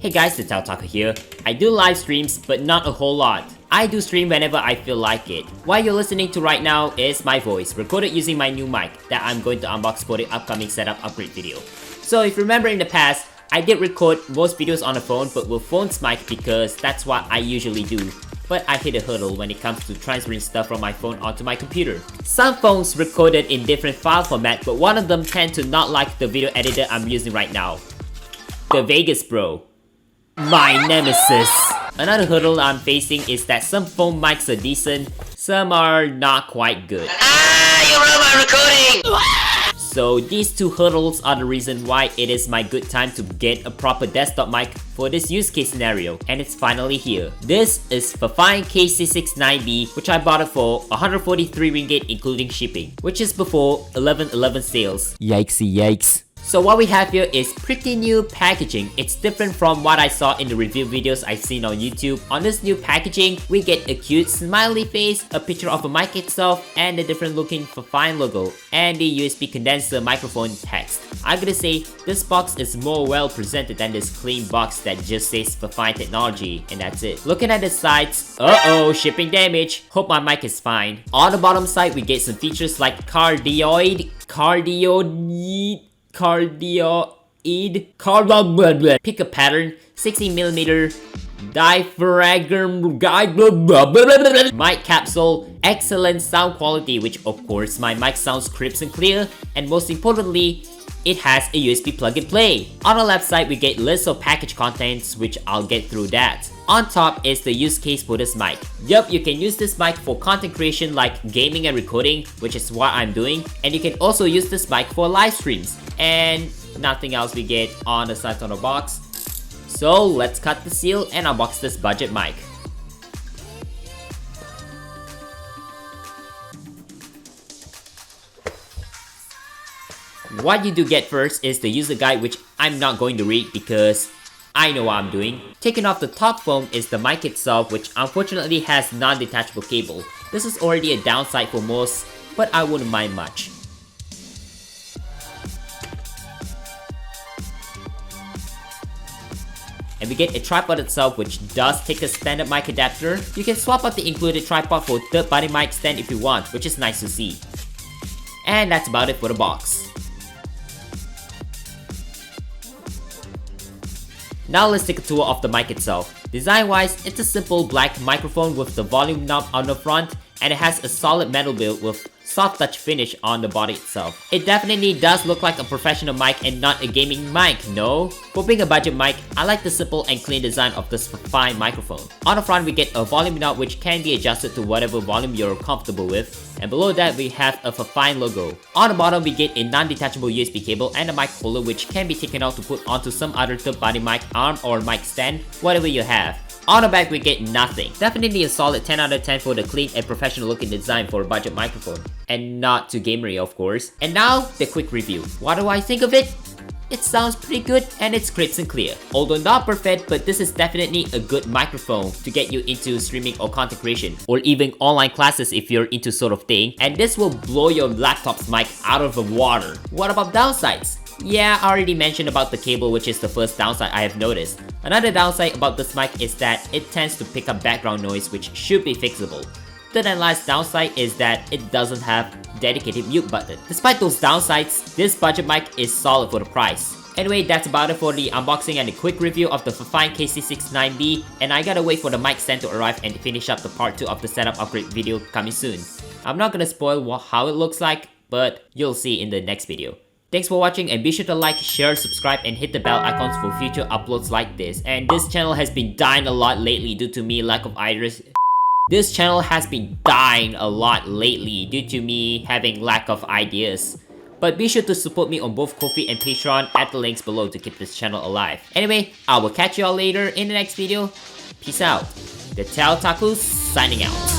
Hey guys, TheTechOtaku here. I do live streams, but not a whole lot. I do stream whenever I feel like it. What you're listening to right now is my voice, recorded using my new mic that I'm going to unbox for the upcoming setup upgrade video. So if you remember in the past, I did record most videos on the phone but with phone's mic because that's what I usually do. But I hit a hurdle when it comes to transferring stuff from my phone onto my computer. Some phones recorded in different file format, but one of them tend to not like the video editor I'm using right now. The Vegas Pro. My nemesis. Another hurdle I'm facing is that some phone mics are decent, some are not quite good. You ruined my recording! So these two hurdles are the reason why it is my good time to get a proper desktop mic for this use case scenario, and it's finally here. This is Fifine K669B, which I bought it for 143 ringgit including shipping, which is before 11/11 sales. Yikesy yikes. So what we have here is pretty new packaging. It's different from what I saw in the review videos I've seen on YouTube. On this new packaging, we get a cute smiley face, a picture of a mic itself, and a different looking Fifine logo, and the USB condenser microphone text. I'm gonna say, this box is more well presented than this clean box that just says Fifine Technology, and that's it. Looking at the sides, shipping damage. Hope my mic is fine. On the bottom side, we get some features like cardioid, pick a pattern, 60mm diaphragm guide, mic capsule, excellent sound quality, which of course my mic sounds crisp and clear, and most importantly, it has a USB plug and play. On the left side, we get list of package contents, which I'll get through that. On top is the use case for this mic. Yup, you can use this mic for content creation like gaming and recording, which is what I'm doing, and you can also use this mic for live streams. And nothing else we get on the sides of the box. So let's cut the seal and unbox this budget mic. What you do get first is the user guide, which I'm not going to read because I know what I'm doing. Taking off the top foam is the mic itself, which unfortunately has non-detachable cable. This is already a downside for most, but I wouldn't mind much. And we get a tripod itself, which does take a standard mic adapter. You can swap out the included tripod for a third-party mic stand if you want, which is nice to see. And that's about it for the box. Now let's take a tour of the mic itself. Design-wise, it's a simple black microphone with the volume knob on the front, and it has a solid metal build with soft touch finish on the body itself. It definitely does look like a professional mic and not a gaming mic, no? For being a budget mic, I like the simple and clean design of this Fifine microphone. On the front, we get a volume knob which can be adjusted to whatever volume you're comfortable with, and below that we have a Fifine logo. On the bottom, we get a non-detachable USB cable and a mic holder which can be taken out to put onto some other third-party mic arm or mic stand, whatever you have. On the back, we get nothing. Definitely a solid 10 out of 10 for the clean and professional looking design for a budget microphone. And not too gamery, of course. And now, the quick review. What do I think of it? It sounds pretty good and it's crisp and clear. Although not perfect, but this is definitely a good microphone to get you into streaming or content creation, or even online classes if you're into sort of thing. And this will blow your laptop's mic out of the water. What about downsides? Yeah, I already mentioned about the cable, which is the first downside I have noticed. Another downside about this mic is that it tends to pick up background noise, which should be fixable. Third and last downside is that it doesn't have dedicated mute button. Despite those downsides, this budget mic is solid for the price. Anyway, that's about it for the unboxing and the quick review of the Fifine K669B, and I gotta wait for the mic stand to arrive and finish up the part 2 of the setup upgrade video coming soon. I'm not gonna spoil how it looks like, but you'll see in the next video. Thanks for watching, and be sure to like, share, subscribe, and hit the bell icons for future uploads like this. And this channel has been dying a lot lately due to me lack of ideas. This channel has been dying a lot lately due to me having lack of ideas. But be sure to support me on both Ko-fi and Patreon at the links below to keep this channel alive. Anyway, I will catch you all later in the next video. Peace out. TheTechOtaku signing out.